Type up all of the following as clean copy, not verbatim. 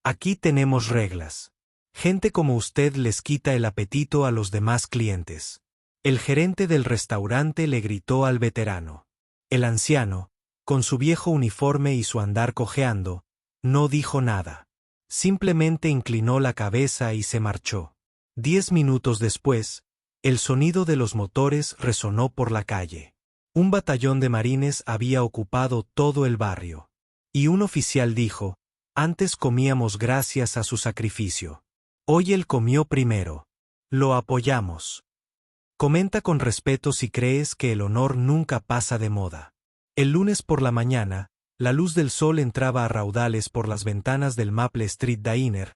Aquí tenemos reglas. Gente como usted les quita el apetito a los demás clientes. El gerente del restaurante le gritó al veterano. El anciano, con su viejo uniforme y su andar cojeando, no dijo nada. Simplemente inclinó la cabeza y se marchó. 10 minutos después, el sonido de los motores resonó por la calle. Un batallón de marines había ocupado todo el barrio. Y un oficial dijo: antes comíamos gracias a su sacrificio. Hoy él comió primero. Lo apoyamos. Comenta con respeto si crees que el honor nunca pasa de moda. El lunes por la mañana, la luz del sol entraba a raudales por las ventanas del Maple Street Diner,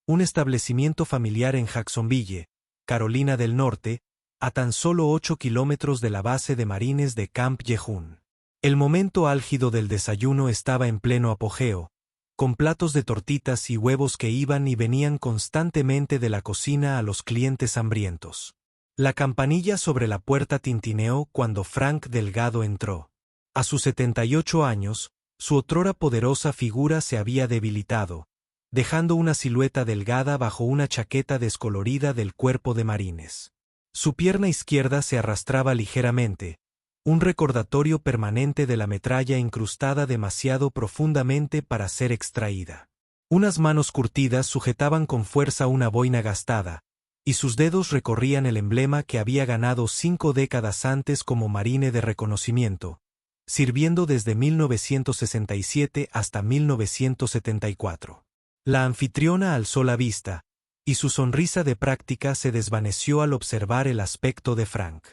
un establecimiento familiar en Jacksonville, Carolina del Norte, a tan solo 8 kilómetros de la base de marines de Camp Yehoon. El momento álgido del desayuno estaba en pleno apogeo, con platos de tortitas y huevos que iban y venían constantemente de la cocina a los clientes hambrientos. La campanilla sobre la puerta tintineó cuando Frank Delgado entró. A sus 78 años, su otrora poderosa figura se había debilitado, dejando una silueta delgada bajo una chaqueta descolorida del cuerpo de marines. Su pierna izquierda se arrastraba ligeramente, un recordatorio permanente de la metralla incrustada demasiado profundamente para ser extraída. Unas manos curtidas sujetaban con fuerza una boina gastada, y sus dedos recorrían el emblema que había ganado 5 décadas antes como marine de reconocimiento, sirviendo desde 1967 hasta 1974. La anfitriona alzó la vista, y su sonrisa de práctica se desvaneció al observar el aspecto de Frank.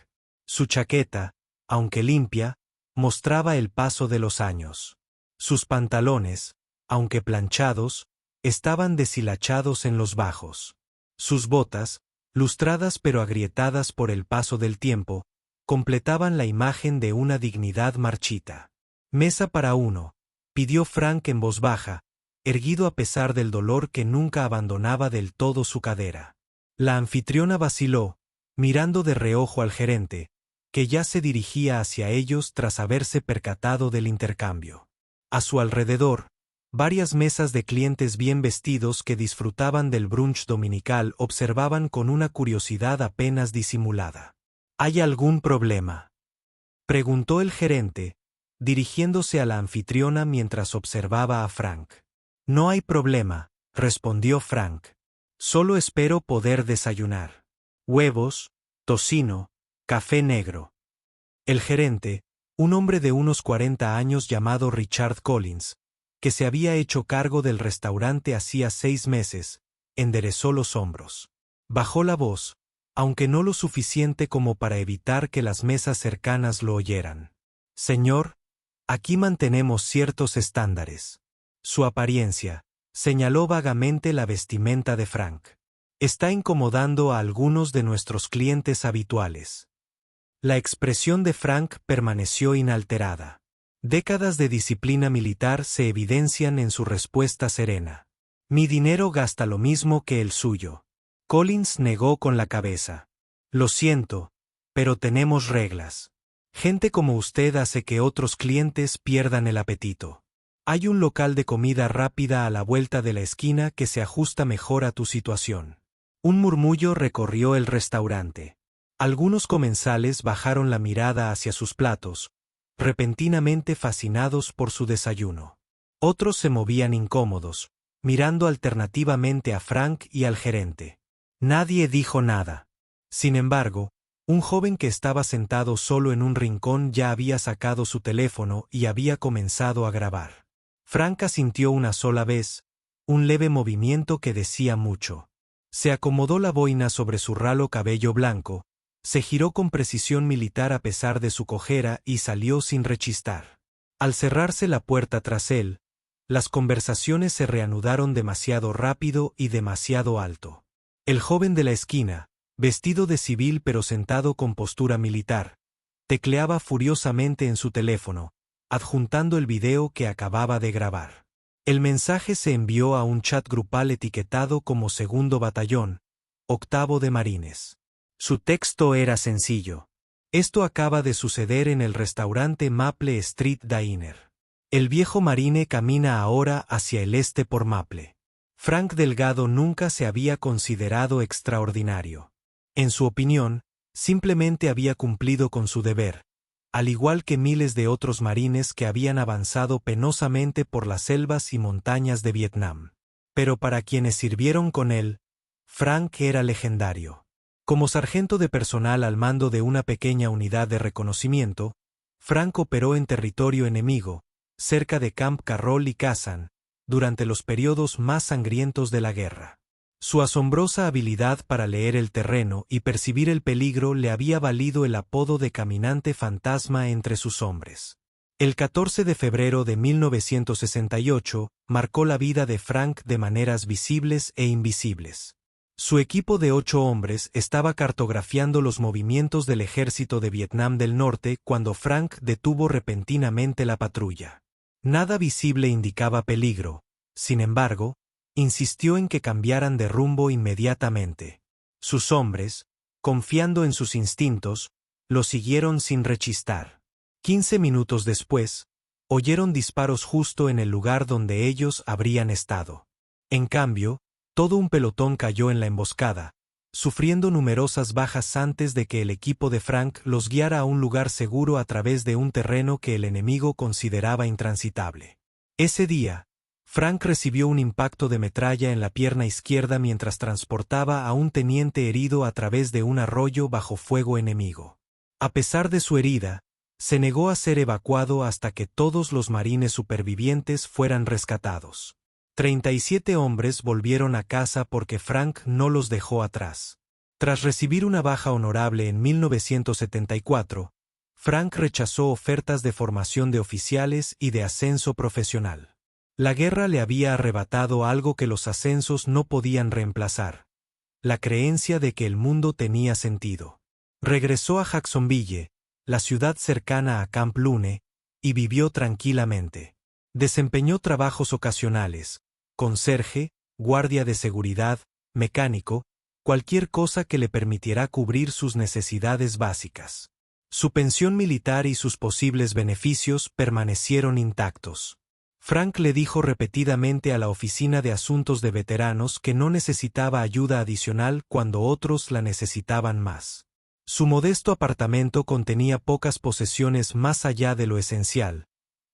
Su chaqueta, aunque limpia, mostraba el paso de los años. Sus pantalones, aunque planchados, estaban deshilachados en los bajos. Sus botas, lustradas pero agrietadas por el paso del tiempo, completaban la imagen de una dignidad marchita. «Mesa para uno», pidió Frank en voz baja, erguido a pesar del dolor que nunca abandonaba del todo su cadera. La anfitriona vaciló, mirando de reojo al gerente, que ya se dirigía hacia ellos tras haberse percatado del intercambio. A su alrededor, varias mesas de clientes bien vestidos que disfrutaban del brunch dominical observaban con una curiosidad apenas disimulada. ¿Hay algún problema?, preguntó el gerente, dirigiéndose a la anfitriona mientras observaba a Frank. No hay problema, respondió Frank. Solo espero poder desayunar. Huevos, tocino, café negro. El gerente, un hombre de unos 40 años llamado Richard Collins, que se había hecho cargo del restaurante hacía 6 meses, enderezó los hombros. Bajó la voz, aunque no lo suficiente como para evitar que las mesas cercanas lo oyeran. Señor, aquí mantenemos ciertos estándares. Su apariencia, señaló vagamente la vestimenta de Frank. Está incomodando a algunos de nuestros clientes habituales. La expresión de Frank permaneció inalterada. Décadas de disciplina militar se evidencian en su respuesta serena. Mi dinero gasta lo mismo que el suyo. Collins negó con la cabeza. Lo siento, pero tenemos reglas. Gente como usted hace que otros clientes pierdan el apetito. Hay un local de comida rápida a la vuelta de la esquina que se ajusta mejor a tu situación. Un murmullo recorrió el restaurante. Algunos comensales bajaron la mirada hacia sus platos, repentinamente fascinados por su desayuno. Otros se movían incómodos, mirando alternativamente a Frank y al gerente. Nadie dijo nada. Sin embargo, un joven que estaba sentado solo en un rincón ya había sacado su teléfono y había comenzado a grabar. Frank asintió una sola vez, un leve movimiento que decía mucho. Se acomodó la boina sobre su ralo cabello blanco, se giró con precisión militar a pesar de su cojera y salió sin rechistar. Al cerrarse la puerta tras él, las conversaciones se reanudaron demasiado rápido y demasiado alto. El joven de la esquina, vestido de civil pero sentado con postura militar, tecleaba furiosamente en su teléfono, adjuntando el video que acababa de grabar. El mensaje se envió a un chat grupal etiquetado como Segundo Batallón, Octavo de Marines. Su texto era sencillo. Esto acaba de suceder en el restaurante Maple Street Diner. El viejo marine camina ahora hacia el este por Maple. Frank Delgado nunca se había considerado extraordinario. En su opinión, simplemente había cumplido con su deber, al igual que miles de otros marines que habían avanzado penosamente por las selvas y montañas de Vietnam. Pero para quienes sirvieron con él, Frank era legendario. Como sargento de personal al mando de una pequeña unidad de reconocimiento, Frank operó en territorio enemigo, cerca de Camp Carroll y Kazan, durante los periodos más sangrientos de la guerra. Su asombrosa habilidad para leer el terreno y percibir el peligro le había valido el apodo de caminante fantasma entre sus hombres. El 14 de febrero de 1968 marcó la vida de Frank de maneras visibles e invisibles. Su equipo de 8 hombres estaba cartografiando los movimientos del ejército de Vietnam del Norte cuando Frank detuvo repentinamente la patrulla. Nada visible indicaba peligro, sin embargo, insistió en que cambiaran de rumbo inmediatamente. Sus hombres, confiando en sus instintos, lo siguieron sin rechistar. 15 minutos después, oyeron disparos justo en el lugar donde ellos habrían estado. En cambio, todo un pelotón cayó en la emboscada, sufriendo numerosas bajas antes de que el equipo de Frank los guiara a un lugar seguro a través de un terreno que el enemigo consideraba intransitable. Ese día, Frank recibió un impacto de metralla en la pierna izquierda mientras transportaba a un teniente herido a través de un arroyo bajo fuego enemigo. A pesar de su herida, se negó a ser evacuado hasta que todos los marines supervivientes fueran rescatados. 37 hombres volvieron a casa porque Frank no los dejó atrás. Tras recibir una baja honorable en 1974, Frank rechazó ofertas de formación de oficiales y de ascenso profesional. La guerra le había arrebatado algo que los ascensos no podían reemplazar: la creencia de que el mundo tenía sentido. Regresó a Jacksonville, la ciudad cercana a Camp Lune, y vivió tranquilamente. Desempeñó trabajos ocasionales: conserje, guardia de seguridad, mecánico, cualquier cosa que le permitiera cubrir sus necesidades básicas. Su pensión militar y sus posibles beneficios permanecieron intactos. Frank le dijo repetidamente a la Oficina de Asuntos de Veteranos que no necesitaba ayuda adicional cuando otros la necesitaban más. Su modesto apartamento contenía pocas posesiones más allá de lo esencial: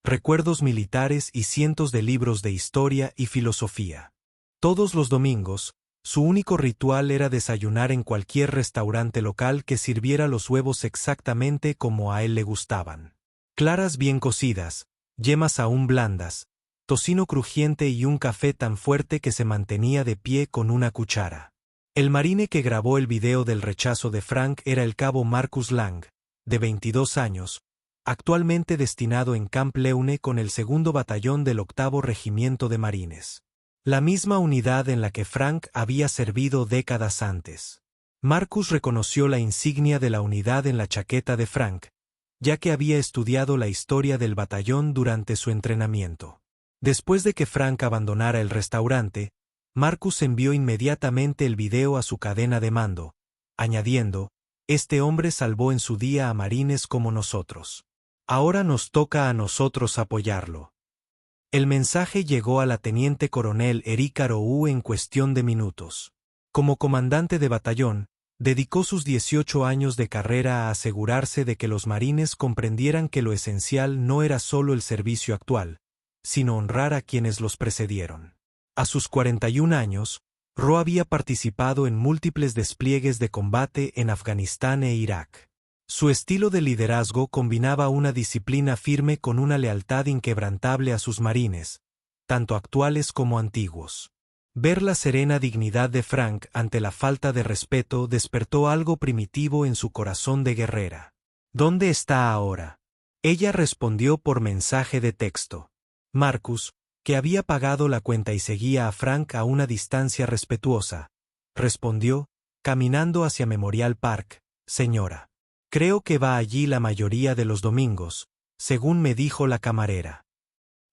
recuerdos militares y cientos de libros de historia y filosofía. Todos los domingos, su único ritual era desayunar en cualquier restaurante local que sirviera los huevos exactamente como a él le gustaban. Claras bien cocidas, yemas aún blandas, tocino crujiente y un café tan fuerte que se mantenía de pie con una cuchara. El marine que grabó el video del rechazo de Frank era el cabo Marcus Lang, de 22 años, actualmente destinado en Camp Leune con el 2º Batallón del 8º Regimiento de Marines. La misma unidad en la que Frank había servido décadas antes. Marcus reconoció la insignia de la unidad en la chaqueta de Frank, ya que había estudiado la historia del batallón durante su entrenamiento. Después de que Frank abandonara el restaurante, Marcus envió inmediatamente el video a su cadena de mando, añadiendo: «Este hombre salvó en su día a marines como nosotros. Ahora nos toca a nosotros apoyarlo». El mensaje llegó a la teniente coronel Erika Roux en cuestión de minutos. Como comandante de batallón, dedicó sus 18 años de carrera a asegurarse de que los marines comprendieran que lo esencial no era solo el servicio actual, sino honrar a quienes los precedieron. A sus 41 años, Roux había participado en múltiples despliegues de combate en Afganistán e Irak. Su estilo de liderazgo combinaba una disciplina firme con una lealtad inquebrantable a sus marines, tanto actuales como antiguos. Ver la serena dignidad de Frank ante la falta de respeto despertó algo primitivo en su corazón de guerrera. «¿Dónde está ahora?», ella respondió por mensaje de texto. Marcus, que había pagado la cuenta y seguía a Frank a una distancia respetuosa, respondió: «Caminando hacia Memorial Park, señora. Creo que va allí la mayoría de los domingos, según me dijo la camarera».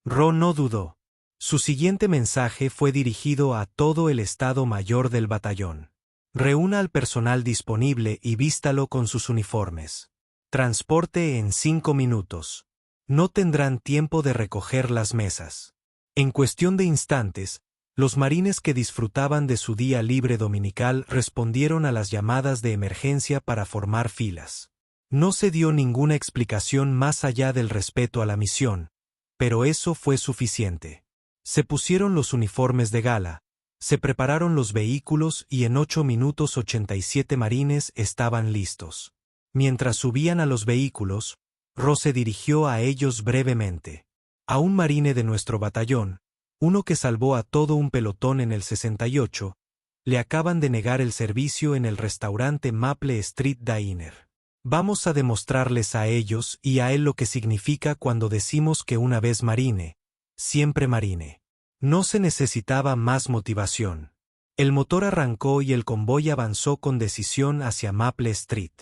Roux no dudó. Su siguiente mensaje fue dirigido a todo el Estado Mayor del batallón. «Reúna al personal disponible y vístalo con sus uniformes. Transporte en 5 minutos. No tendrán tiempo de recoger las mesas». En cuestión de instantes, Los marines que disfrutaban de su día libre dominical respondieron a las llamadas de emergencia para formar filas. No se dio ninguna explicación más allá del respeto a la misión, pero eso fue suficiente. Se pusieron los uniformes de gala, se prepararon los vehículos y en 8 minutos 87 marines estaban listos. Mientras subían a los vehículos, Ross se dirigió a ellos brevemente. A un marine de nuestro batallón, uno que salvó a todo un pelotón en el 68, le acaban de negar el servicio en el restaurante Maple Street Diner. Vamos a demostrarles a ellos y a él lo que significa cuando decimos que una vez marine, siempre marine. No se necesitaba más motivación. El motor arrancó y el convoy avanzó con decisión hacia Maple Street.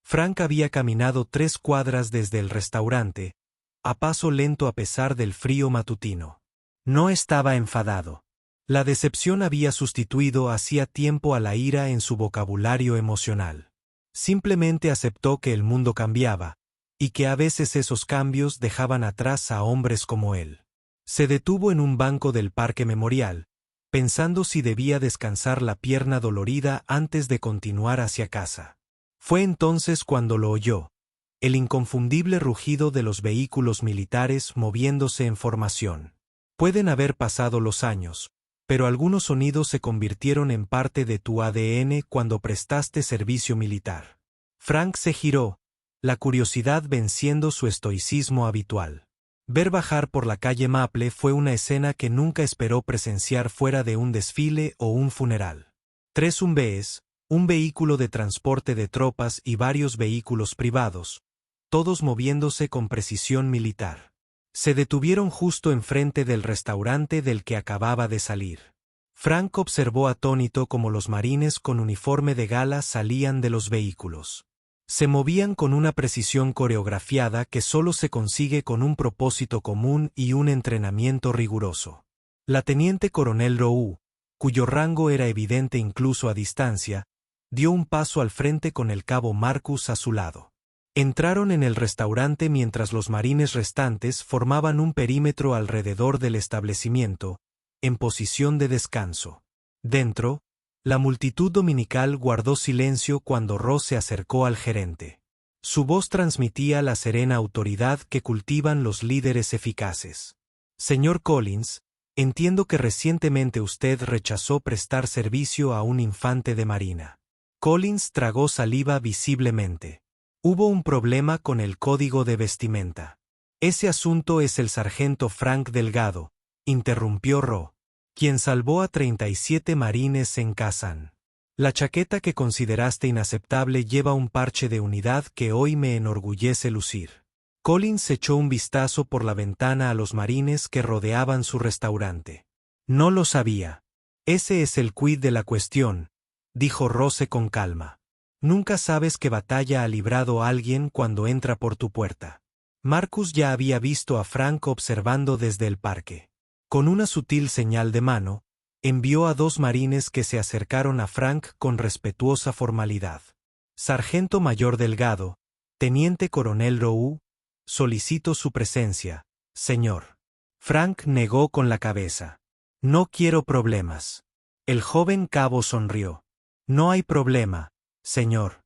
Frank había caminado 3 cuadras desde el restaurante, a paso lento a pesar del frío matutino. No estaba enfadado. La decepción había sustituido hacía tiempo a la ira en su vocabulario emocional. Simplemente aceptó que el mundo cambiaba, y que a veces esos cambios dejaban atrás a hombres como él. Se detuvo en un banco del Parque Memorial, pensando si debía descansar la pierna dolorida antes de continuar hacia casa. Fue entonces cuando lo oyó, el inconfundible rugido de los vehículos militares moviéndose en formación. Pueden haber pasado los años, pero algunos sonidos se convirtieron en parte de tu ADN cuando prestaste servicio militar. Frank se giró, la curiosidad venciendo su estoicismo habitual. Ver bajar por la calle Maple fue una escena que nunca esperó presenciar fuera de un desfile o un funeral. 3 Humvees, un vehículo de transporte de tropas y varios vehículos privados, todos moviéndose con precisión militar. Se detuvieron justo enfrente del restaurante del que acababa de salir. Frank observó atónito cómo los marines con uniforme de gala salían de los vehículos. Se movían con una precisión coreografiada que solo se consigue con un propósito común y un entrenamiento riguroso. La teniente coronel Rowe, cuyo rango era evidente incluso a distancia, dio un paso al frente con el cabo Marcus a su lado. Entraron en el restaurante mientras los marines restantes formaban un perímetro alrededor del establecimiento, en posición de descanso. Dentro, la multitud dominical guardó silencio cuando Ross se acercó al gerente. Su voz transmitía la serena autoridad que cultivan los líderes eficaces. Señor Collins, entiendo que recientemente usted rechazó prestar servicio a un infante de marina. Collins tragó saliva visiblemente. Hubo un problema con el código de vestimenta. Ese asunto es el sargento Frank Delgado, interrumpió Rowe, quien salvó a 37 marines en Kazán. La chaqueta que consideraste inaceptable lleva un parche de unidad que hoy me enorgullece lucir. Collins echó un vistazo por la ventana a los marines que rodeaban su restaurante. No lo sabía. Ese es el quid de la cuestión, dijo Rose con calma. Nunca sabes qué batalla ha librado alguien cuando entra por tu puerta. Marcus ya había visto a Frank observando desde el parque. Con una sutil señal de mano, envió a 2 marines que se acercaron a Frank con respetuosa formalidad. Sargento Mayor Delgado, Teniente Coronel Rowe, solicito su presencia, señor. Frank negó con la cabeza. No quiero problemas. El joven cabo sonrió. No hay problema, señor.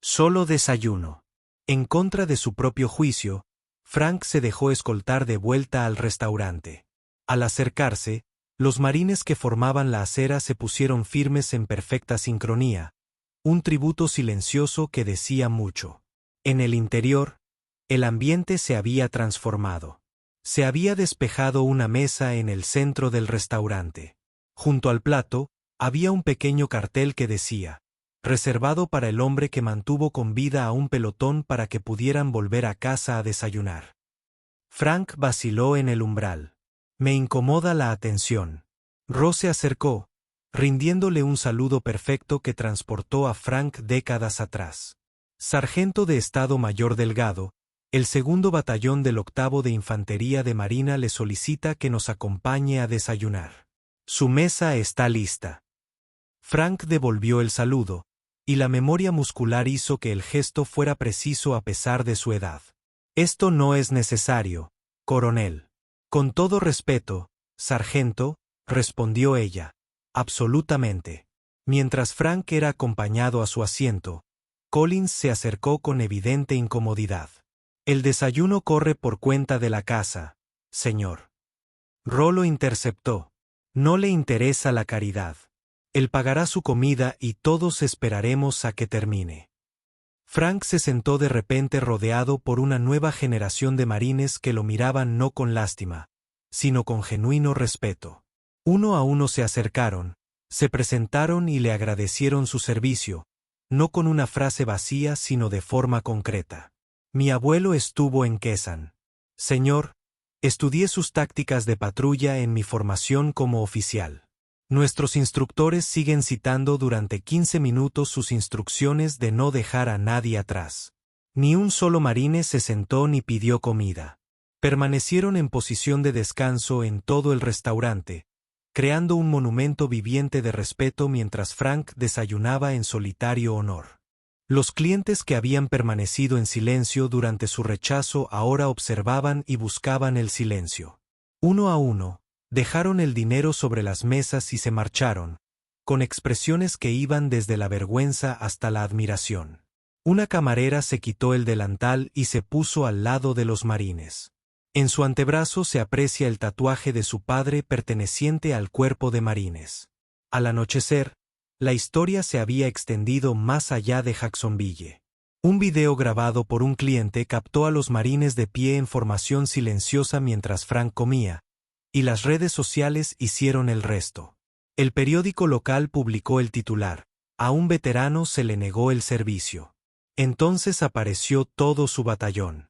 Solo desayuno. En contra de su propio juicio, Frank se dejó escoltar de vuelta al restaurante. Al acercarse, los marines que formaban la acera se pusieron firmes en perfecta sincronía, un tributo silencioso que decía mucho. En el interior, el ambiente se había transformado. Se había despejado una mesa en el centro del restaurante. Junto al plato, había un pequeño cartel que decía, reservado para el hombre que mantuvo con vida a un pelotón para que pudieran volver a casa a desayunar. Frank vaciló en el umbral. Me incomoda la atención. Ross se acercó, rindiéndole un saludo perfecto que transportó a Frank décadas atrás. Sargento de Estado Mayor Delgado, el 2º Batallón del 8º de Infantería de Marina le solicita que nos acompañe a desayunar. Su mesa está lista. Frank devolvió el saludo, y la memoria muscular hizo que el gesto fuera preciso a pesar de su edad. Esto no es necesario, coronel. Con todo respeto, sargento, respondió ella. Absolutamente. Mientras Frank era acompañado a su asiento, Collins se acercó con evidente incomodidad. El desayuno corre por cuenta de la casa, señor. Rollo interceptó. No le interesa la caridad. Él pagará su comida y todos esperaremos a que termine. Frank se sentó de repente rodeado por una nueva generación de marines que lo miraban no con lástima, sino con genuino respeto. Uno a uno se acercaron, se presentaron y le agradecieron su servicio, no con una frase vacía sino de forma concreta. Mi abuelo estuvo en Quezon. Señor, estudié sus tácticas de patrulla en mi formación como oficial. Nuestros instructores siguen citando durante 15 minutos sus instrucciones de no dejar a nadie atrás. Ni un solo marine se sentó ni pidió comida. Permanecieron en posición de descanso en todo el restaurante, creando un monumento viviente de respeto mientras Frank desayunaba en solitario honor. Los clientes que habían permanecido en silencio durante su rechazo ahora observaban y buscaban el silencio. Uno a uno, dejaron el dinero sobre las mesas y se marcharon, con expresiones que iban desde la vergüenza hasta la admiración. Una camarera se quitó el delantal y se puso al lado de los marines. En su antebrazo se aprecia el tatuaje de su padre perteneciente al cuerpo de marines. Al anochecer, la historia se había extendido más allá de Jacksonville. Un video grabado por un cliente captó a los marines de pie en formación silenciosa mientras Frank comía, y las redes sociales hicieron el resto. El periódico local publicó el titular: a un veterano se le negó el servicio. Entonces apareció todo su batallón.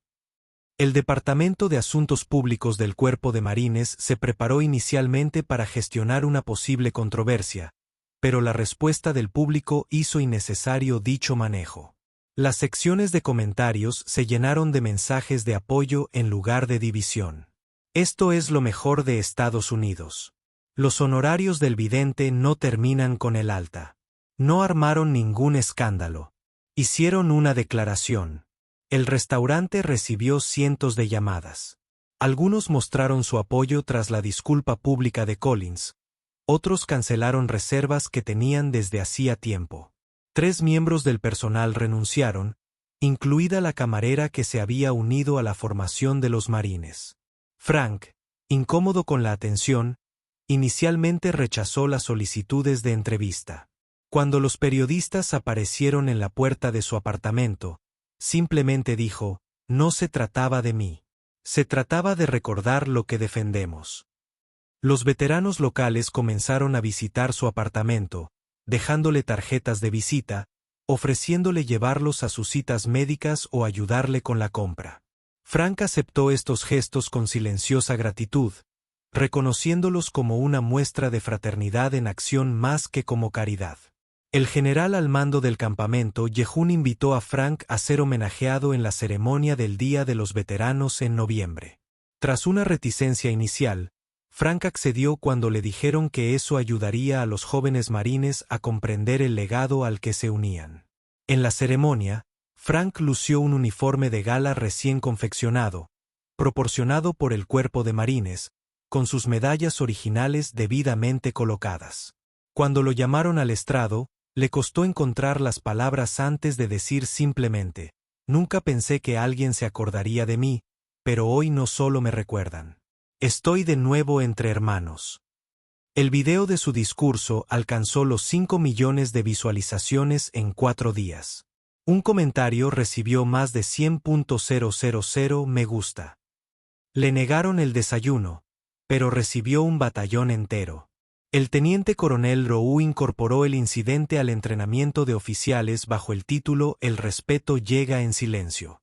El Departamento de Asuntos Públicos del Cuerpo de Marines se preparó inicialmente para gestionar una posible controversia, pero la respuesta del público hizo innecesario dicho manejo. Las secciones de comentarios se llenaron de mensajes de apoyo en lugar de división. Esto es lo mejor de Estados Unidos. Los honorarios del vidente no terminan con el alta. No armaron ningún escándalo. Hicieron una declaración. El restaurante recibió cientos de llamadas. Algunos mostraron su apoyo tras la disculpa pública de Collins. Otros cancelaron reservas que tenían desde hacía tiempo. 3 miembros del personal renunciaron, incluida la camarera que se había unido a la formación de los marines. Frank, incómodo con la atención, inicialmente rechazó las solicitudes de entrevista. Cuando los periodistas aparecieron en la puerta de su apartamento, simplemente dijo: no se trataba de mí. Se trataba de recordar lo que defendemos. Los veteranos locales comenzaron a visitar su apartamento, dejándole tarjetas de visita, ofreciéndole llevarlos a sus citas médicas o ayudarle con la compra. Frank aceptó estos gestos con silenciosa gratitud, reconociéndolos como una muestra de fraternidad en acción más que como caridad. El general al mando del campamento, Yehun, invitó a Frank a ser homenajeado en la ceremonia del Día de los Veteranos en noviembre. Tras una reticencia inicial, Frank accedió cuando le dijeron que eso ayudaría a los jóvenes marines a comprender el legado al que se unían. En la ceremonia, Frank lució un uniforme de gala recién confeccionado, proporcionado por el cuerpo de marines, con sus medallas originales debidamente colocadas. Cuando lo llamaron al estrado, le costó encontrar las palabras antes de decir simplemente: nunca pensé que alguien se acordaría de mí, pero hoy no solo me recuerdan. Estoy de nuevo entre hermanos. El video de su discurso alcanzó los 5 millones de visualizaciones en 4 días. Un comentario recibió más de 100.000 me gusta. Le negaron el desayuno, pero recibió un batallón entero. El teniente coronel Rowe incorporó el incidente al entrenamiento de oficiales bajo el título El respeto llega en silencio.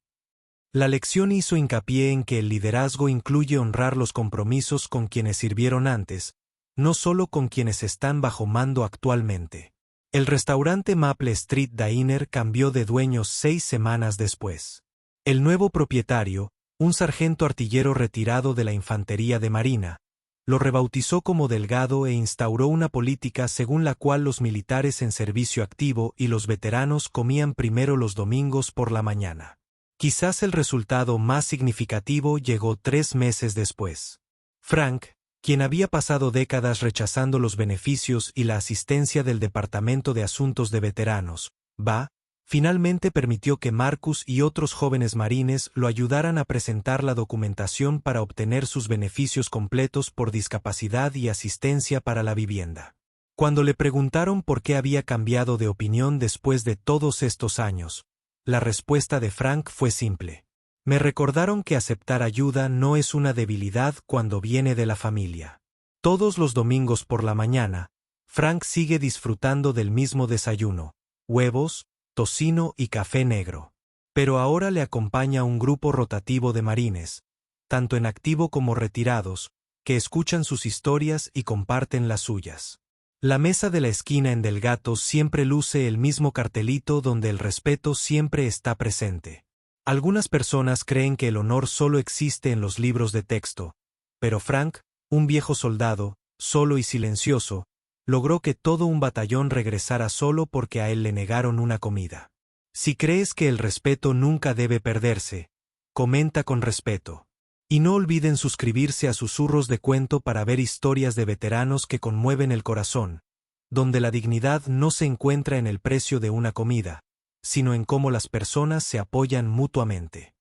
La lección hizo hincapié en que el liderazgo incluye honrar los compromisos con quienes sirvieron antes, no solo con quienes están bajo mando actualmente. El restaurante Maple Street Diner cambió de dueños 6 semanas después. El nuevo propietario, un sargento artillero retirado de la Infantería de Marina, lo rebautizó como Delgado e instauró una política según la cual los militares en servicio activo y los veteranos comían primero los domingos por la mañana. Quizás el resultado más significativo llegó 3 meses después. Frank, quien había pasado décadas rechazando los beneficios y la asistencia del Departamento de Asuntos de Veteranos, VA, finalmente permitió que Marcus y otros jóvenes marines lo ayudaran a presentar la documentación para obtener sus beneficios completos por discapacidad y asistencia para la vivienda. Cuando le preguntaron por qué había cambiado de opinión después de todos estos años, la respuesta de Frank fue simple. Me recordaron que aceptar ayuda no es una debilidad cuando viene de la familia. Todos los domingos por la mañana, Frank sigue disfrutando del mismo desayuno, huevos, tocino y café negro. Pero ahora le acompaña un grupo rotativo de marines, tanto en activo como retirados, que escuchan sus historias y comparten las suyas. La mesa de la esquina en Del Gato siempre luce el mismo cartelito donde el respeto siempre está presente. Algunas personas creen que el honor solo existe en los libros de texto, pero Frank, un viejo soldado, solo y silencioso, logró que todo un batallón regresara solo porque a él le negaron una comida. Si crees que el respeto nunca debe perderse, comenta con respeto. Y no olviden suscribirse a Susurros de Cuento para ver historias de veteranos que conmueven el corazón, donde la dignidad no se encuentra en el precio de una comida, sino en cómo las personas se apoyan mutuamente.